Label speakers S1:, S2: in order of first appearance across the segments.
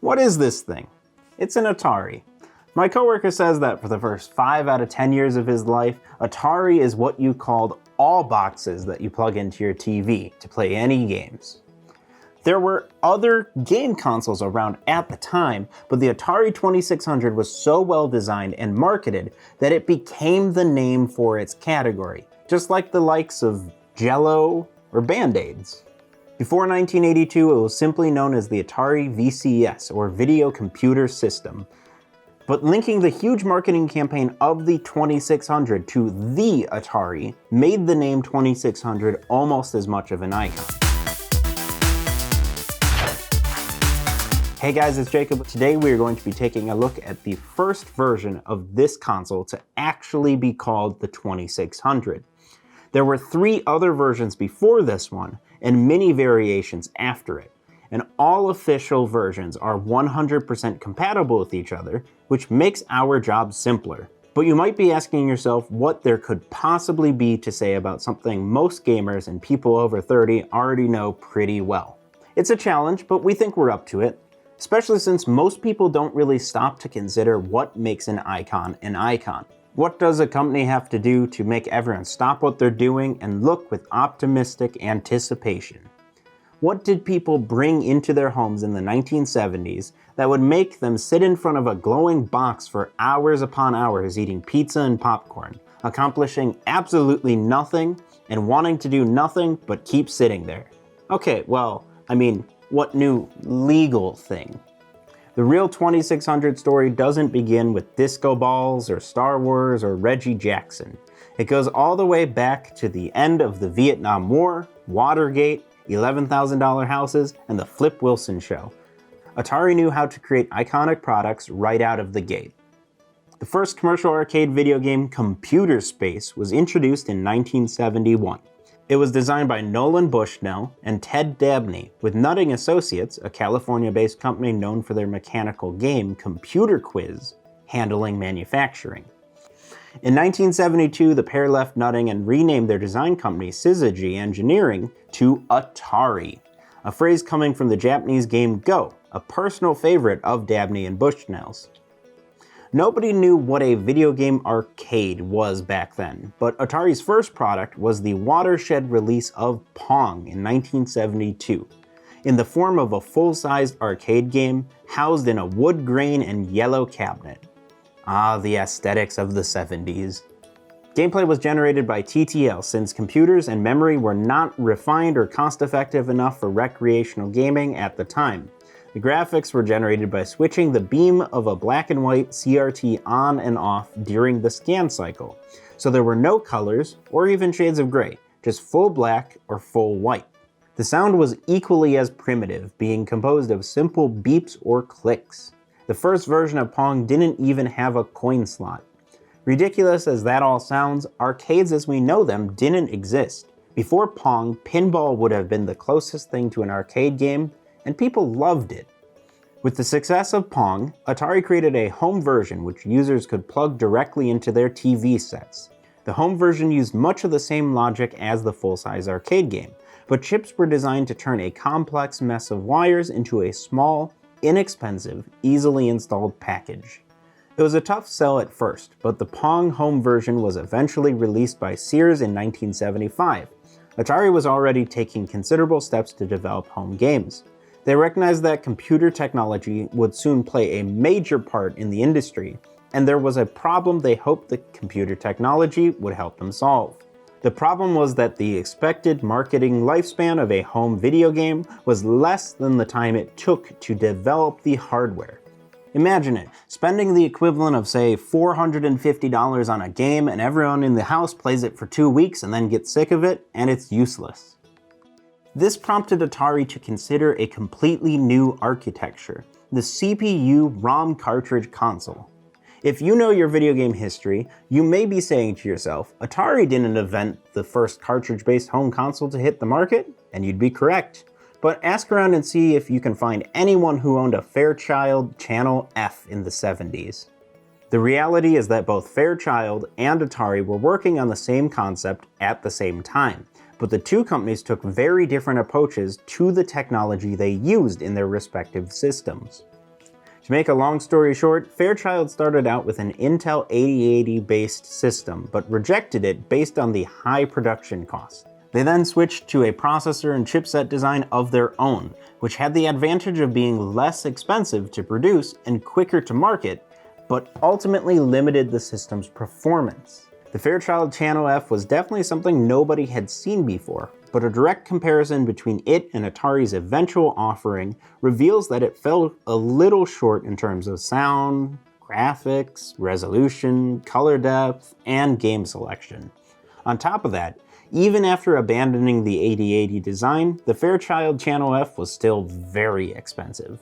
S1: What is this thing? It's an Atari. My coworker says that for the first 5 out of 10 years of his life, Atari is what you called all boxes that you plug into your TV to play any games. There were other game consoles around at the time, but the Atari 2600 was so well designed and marketed that it became the name for its category, just like the likes of Jell-O or Band-Aids. Before 1982, it was simply known as the Atari VCS, or Video Computer System. But linking the huge marketing campaign of the 2600 to the Atari made the name 2600 almost as much of an icon. Hey guys, it's Jacob. Today we are going to be taking a look at the first version of this console to actually be called the 2600. There were 3 other versions before this one, and many variations after it. And all official versions are 100% compatible with each other, which makes our job simpler. But you might be asking yourself what there could possibly be to say about something most gamers and people over 30 already know pretty well. It's a challenge, but we think we're up to it, especially since most people don't really stop to consider what makes an icon an icon. What does a company have to do to make everyone stop what they're doing and look with optimistic anticipation? What did people bring into their homes in the 1970s that would make them sit in front of a glowing box for hours upon hours eating pizza and popcorn, accomplishing absolutely nothing and wanting to do nothing but keep sitting there? Okay, well, what new legal thing? The real 2600 story doesn't begin with disco balls or Star Wars or Reggie Jackson. It goes all the way back to the end of the Vietnam War, Watergate, $11,000 houses, and the Flip Wilson show. Atari knew how to create iconic products right out of the gate. The first commercial arcade video game, Computer Space, was introduced in 1971. It was designed by Nolan Bushnell and Ted Dabney, with Nutting Associates, a California-based company known for their mechanical game, Computer Quiz, handling manufacturing. In 1972, the pair left Nutting and renamed their design company, Syzygy Engineering, to Atari, a phrase coming from the Japanese game Go, a personal favorite of Dabney and Bushnell's. Nobody knew what a video game arcade was back then, but Atari's first product was the watershed release of Pong in 1972, in the form of a full-sized arcade game housed in a wood grain and yellow cabinet. Ah, the aesthetics of the 70s. Gameplay was generated by TTL since computers and memory were not refined or cost-effective enough for recreational gaming at the time. The graphics were generated by switching the beam of a black and white CRT on and off during the scan cycle, so there were no colors or even shades of gray, just full black or full white. The sound was equally as primitive, being composed of simple beeps or clicks. The first version of Pong didn't even have a coin slot. Ridiculous as that all sounds, arcades as we know them didn't exist. Before Pong, pinball would have been the closest thing to an arcade game, and people loved it. With the success of Pong, Atari created a home version which users could plug directly into their TV sets. The home version used much of the same logic as the full-size arcade game, but chips were designed to turn a complex mess of wires into a small, inexpensive, easily installed package. It was a tough sell at first, but the Pong home version was eventually released by Sears in 1975. Atari was already taking considerable steps to develop home games. They recognized that computer technology would soon play a major part in the industry, and there was a problem they hoped the computer technology would help them solve. The problem was that the expected marketing lifespan of a home video game was less than the time it took to develop the hardware. Imagine it, spending the equivalent of, say, $450 on a game and everyone in the house plays it for 2 weeks and then gets sick of it, and it's useless. This prompted Atari to consider a completely new architecture, the CPU-ROM cartridge console. If you know your video game history, you may be saying to yourself, Atari didn't invent the first cartridge-based home console to hit the market, and you'd be correct. But ask around and see if you can find anyone who owned a Fairchild Channel F in the 70s. The reality is that both Fairchild and Atari were working on the same concept at the same time, but the two companies took very different approaches to the technology they used in their respective systems. To make a long story short, Fairchild started out with an Intel 8080 based system, but rejected it based on the high production costs. They then switched to a processor and chipset design of their own, which had the advantage of being less expensive to produce and quicker to market, but ultimately limited the system's performance. The Fairchild Channel F was definitely something nobody had seen before, but a direct comparison between it and Atari's eventual offering reveals that it fell a little short in terms of sound, graphics, resolution, color depth, and game selection. On top of that, even after abandoning the 8080 design, the Fairchild Channel F was still very expensive.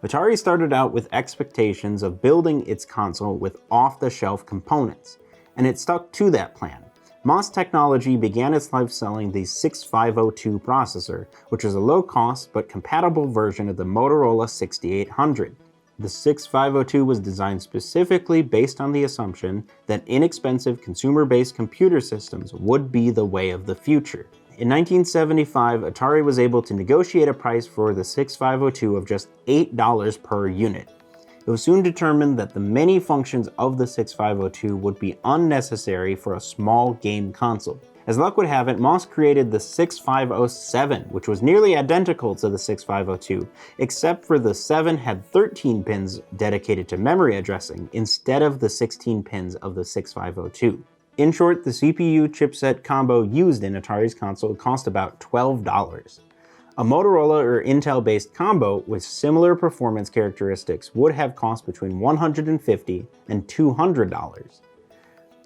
S1: Atari started out with expectations of building its console with off-the-shelf components, and it stuck to that plan. MOS Technology began its life selling the 6502 processor, which is a low-cost but compatible version of the Motorola 6800. The 6502 was designed specifically based on the assumption that inexpensive consumer-based computer systems would be the way of the future. In 1975, Atari was able to negotiate a price for the 6502 of just $8 per unit. It was soon determined that the many functions of the 6502 would be unnecessary for a small game console. As luck would have it, MOS created the 6507, which was nearly identical to the 6502, except for the 7 had 13 pins dedicated to memory addressing instead of the 16 pins of the 6502. In short, the CPU chipset combo used in Atari's console cost about $12. A Motorola or Intel-based combo with similar performance characteristics would have cost between $150 and $200.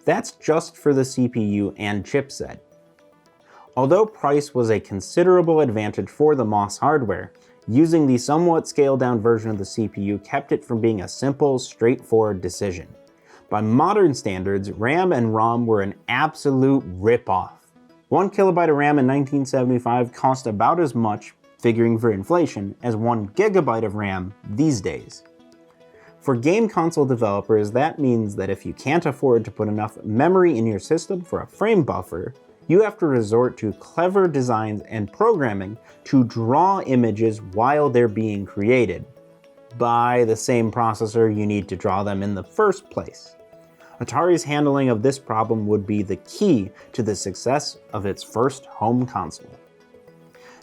S1: That's just for the CPU and chipset. Although price was a considerable advantage for the MOS hardware, using the somewhat scaled-down version of the CPU kept it from being a simple, straightforward decision. By modern standards, RAM and ROM were an absolute rip-off. 1 kilobyte of RAM in 1975 cost about as much, figuring for inflation, as 1 gigabyte of RAM these days. For game console developers, that means that if you can't afford to put enough memory in your system for a frame buffer, you have to resort to clever designs and programming to draw images while they're being created, by the same processor you need to draw them in the first place. Atari's handling of this problem would be the key to the success of its first home console.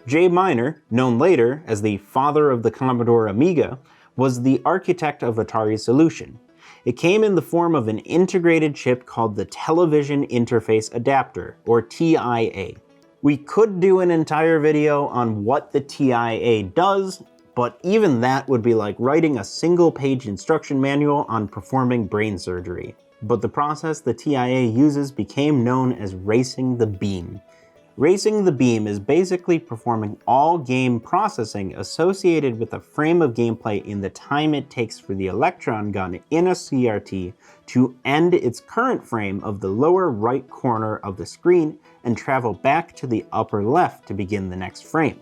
S1: Jay Miner, known later as the father of the Commodore Amiga, was the architect of Atari's solution. It came in the form of an integrated chip called the Television Interface Adapter, or TIA. We could do an entire video on what the TIA does, but even that would be like writing a single-page instruction manual on performing brain surgery. But the process the TIA uses became known as racing the beam. Racing the beam is basically performing all game processing associated with a frame of gameplay in the time it takes for the electron gun in a CRT to end its current frame of the lower right corner of the screen and travel back to the upper left to begin the next frame.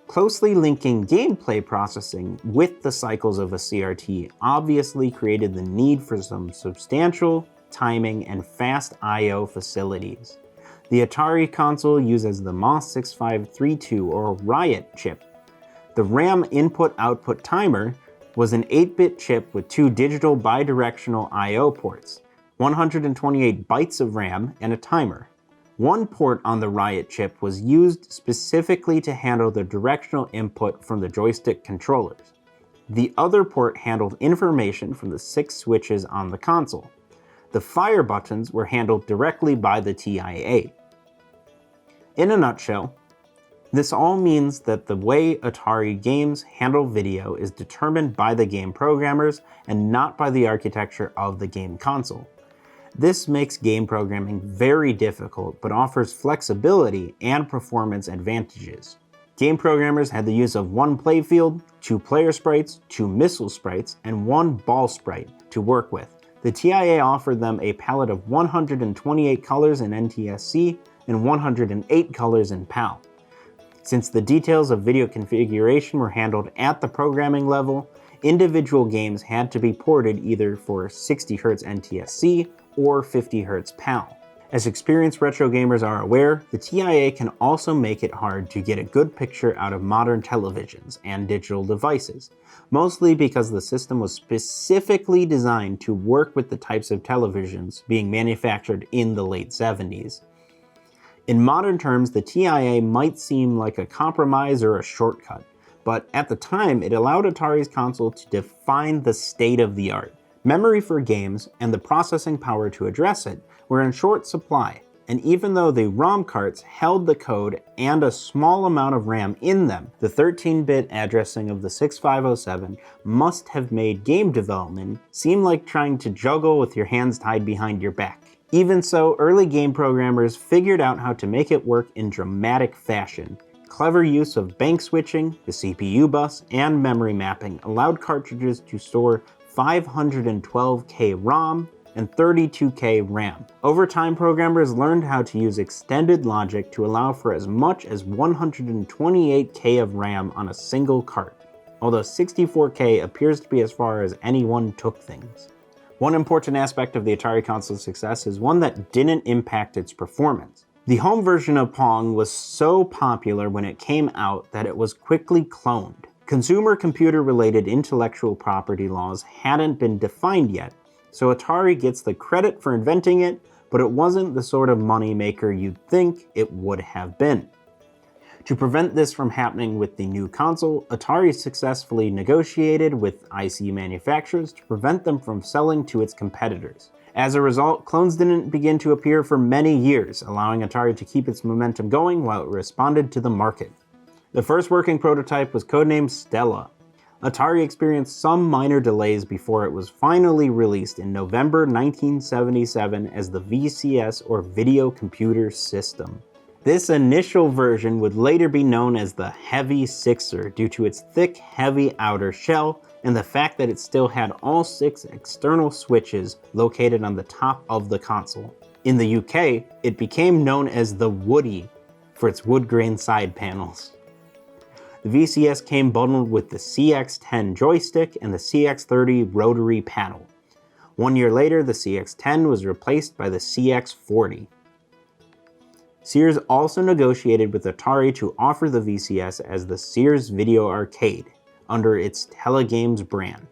S1: Closely linking gameplay processing with the cycles of a CRT obviously created the need for some substantial timing and fast I/O facilities. The Atari console uses the MOS 6532 or Riot chip. The RAM input-output timer was an 8-bit chip with 2 digital bidirectional I/O ports, 128 bytes of RAM, and a timer. One port on the Riot chip was used specifically to handle the directional input from the joystick controllers. The other port handled information from the 6 switches on the console. The fire buttons were handled directly by the TIA. In a nutshell, this all means that the way Atari games handle video is determined by the game programmers and not by the architecture of the game console. This makes game programming very difficult, but offers flexibility and performance advantages. Game programmers had the use of 1 playfield, 2 player sprites, 2 missile sprites, and 1 ball sprite to work with. The TIA offered them a palette of 128 colors in NTSC and 108 colors in PAL. Since the details of video configuration were handled at the programming level, individual games had to be ported either for 60 Hz NTSC or 50 Hz PAL. As experienced retro gamers are aware, the TIA can also make it hard to get a good picture out of modern televisions and digital devices, mostly because the system was specifically designed to work with the types of televisions being manufactured in the late 70s. In modern terms, the TIA might seem like a compromise or a shortcut, but at the time it allowed Atari's console to define the state of the art. Memory for games and the processing power to address it were in short supply, and even though the ROM carts held the code and a small amount of RAM in them, the 13-bit addressing of the 6507 must have made game development seem like trying to juggle with your hands tied behind your back. Even so, early game programmers figured out how to make it work in dramatic fashion. Clever use of bank switching, the CPU bus, and memory mapping allowed cartridges to store 512K ROM and 32K RAM. Over time, programmers learned how to use extended logic to allow for as much as 128K of RAM on a single cart, although 64K appears to be as far as anyone took things. One important aspect of the Atari console's success is one that didn't impact its performance. The home version of Pong was so popular when it came out that it was quickly cloned. Consumer computer-related intellectual property laws hadn't been defined yet, so Atari gets the credit for inventing it, but it wasn't the sort of moneymaker you'd think it would have been. To prevent this from happening with the new console, Atari successfully negotiated with IC manufacturers to prevent them from selling to its competitors. As a result, clones didn't begin to appear for many years, allowing Atari to keep its momentum going while it responded to the market. The first working prototype was codenamed Stella. Atari experienced some minor delays before it was finally released in November 1977 as the VCS or Video Computer System. This initial version would later be known as the Heavy Sixer due to its thick, heavy outer shell and the fact that it still had all 6 external switches located on the top of the console. In the UK, it became known as the Woody for its wood grain side panels. The VCS came bundled with the CX-10 joystick and the CX-30 rotary paddle. 1 year later, the CX-10 was replaced by the CX-40. Sears also negotiated with Atari to offer the VCS as the Sears Video Arcade under its Telegames brand.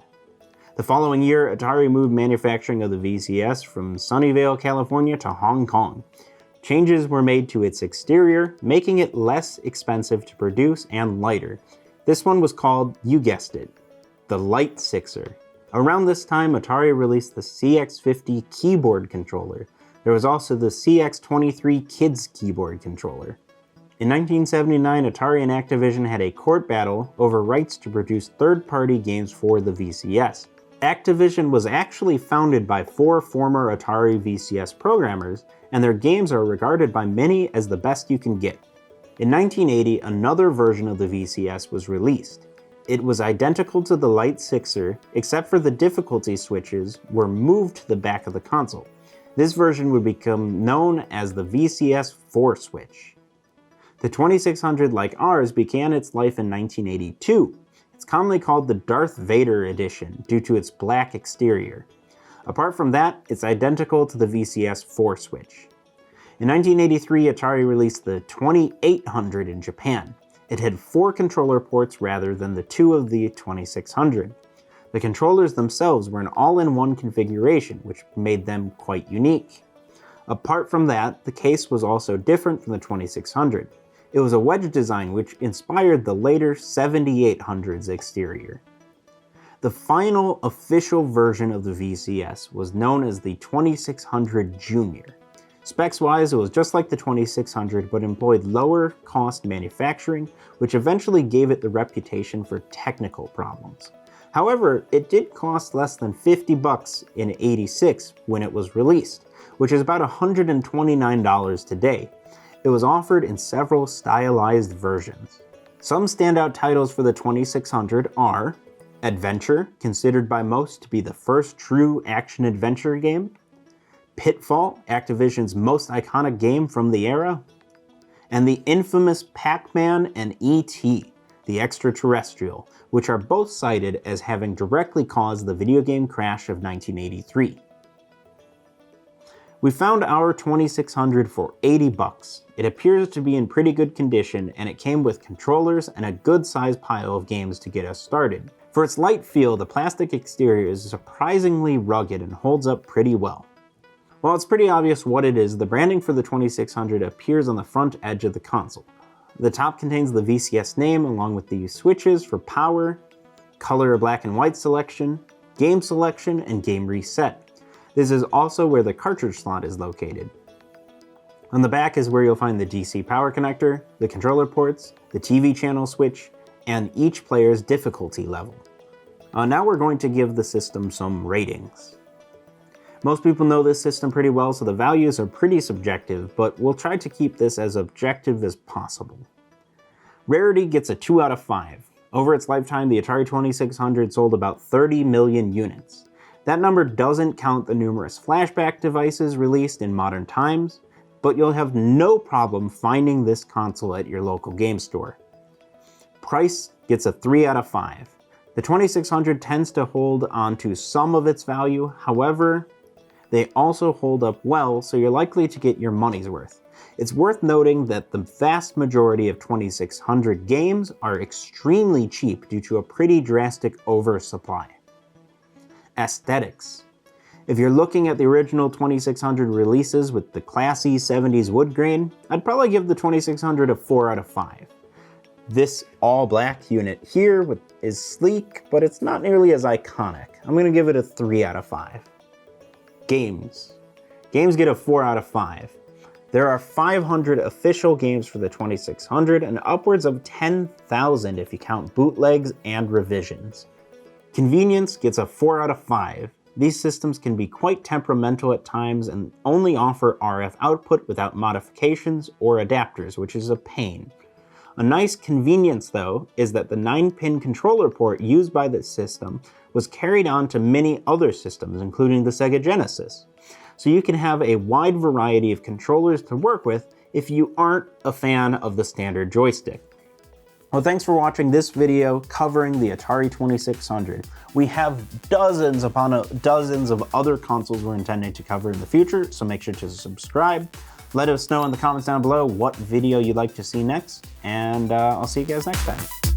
S1: The following year, Atari moved manufacturing of the VCS from Sunnyvale, California to Hong Kong. Changes were made to its exterior, making it less expensive to produce and lighter. This one was called, you guessed it, the Light Sixer. Around this time, Atari released the CX-50 keyboard controller. There was also the CX-23 Kids keyboard controller. In 1979, Atari and Activision had a court battle over rights to produce third-party games for the VCS. Activision was actually founded by 4 former Atari VCS programmers, and their games are regarded by many as the best you can get. In 1980, another version of the VCS was released. It was identical to the Light Sixer, except for the difficulty switches were moved to the back of the console. This version would become known as the VCS 4-switch. The 2600, like ours, began its life in 1982. It's commonly called the Darth Vader edition due to its black exterior. Apart from that, it's identical to the VCS 4-switch. In 1983, Atari released the 2800 in Japan. It had 4 controller ports rather than the 2 of the 2600. The controllers themselves were an all-in-one configuration, which made them quite unique. Apart from that, the case was also different from the 2600. It was a wedge design which inspired the later 7800's exterior. The final official version of the VCS was known as the 2600 Junior. Specs-wise, it was just like the 2600 but employed lower-cost manufacturing, which eventually gave it the reputation for technical problems. However, it did cost less than $50 in '86 when it was released, which is about $129 today. It was offered in several stylized versions. Some standout titles for the 2600 are Adventure, considered by most to be the first true action-adventure game, Pitfall, Activision's most iconic game from the era, and the infamous Pac-Man and E.T., the extraterrestrial, which are both cited as having directly caused the video game crash of 1983. We found our 2600 for 80 bucks. It appears to be in pretty good condition, and it came with controllers and a good sized pile of games to get us started. For its light feel, the plastic exterior is surprisingly rugged and holds up pretty well. While it's pretty obvious what it is, the branding for the 2600 appears on the front edge of the console. The top contains the VCS name along with the switches for power, color black and white selection, game selection, and game reset. This is also where the cartridge slot is located. On the back is where you'll find the DC power connector, the controller ports, the TV channel switch, and each player's difficulty level. Now we're going to give the system some ratings. Most people know this system pretty well, so the values are pretty subjective, but we'll try to keep this as objective as possible. Rarity gets a 2 out of 5. Over its lifetime, the Atari 2600 sold about 30 million units. That number doesn't count the numerous flashback devices released in modern times, but you'll have no problem finding this console at your local game store. Price gets a 3 out of 5. The 2600 tends to hold on to some of its value, however, they also hold up well, so you're likely to get your money's worth. It's worth noting that the vast majority of 2600 games are extremely cheap due to a pretty drastic oversupply. Aesthetics. If you're looking at the original 2600 releases with the classy 70s wood grain, I'd probably give the 2600 a 4 out of 5. This all-black unit here is sleek, but it's not nearly as iconic. I'm going to give it a 3 out of 5. Games. Games get a 4 out of 5. There are 500 official games for the 2600 and upwards of 10,000 if you count bootlegs and revisions. Convenience gets a 4 out of 5. These systems can be quite temperamental at times and only offer RF output without modifications or adapters, which is a pain. A nice convenience, though, is that the 9-pin controller port used by this system was carried on to many other systems, including the Sega Genesis. So you can have a wide variety of controllers to work with if you aren't a fan of the standard joystick. Well, thanks for watching this video covering the Atari 2600. We have dozens upon dozens of other consoles we're intending to cover in the future, so make sure to subscribe. Let us know in the comments down below what video you'd like to see next, and I'll see you guys next time.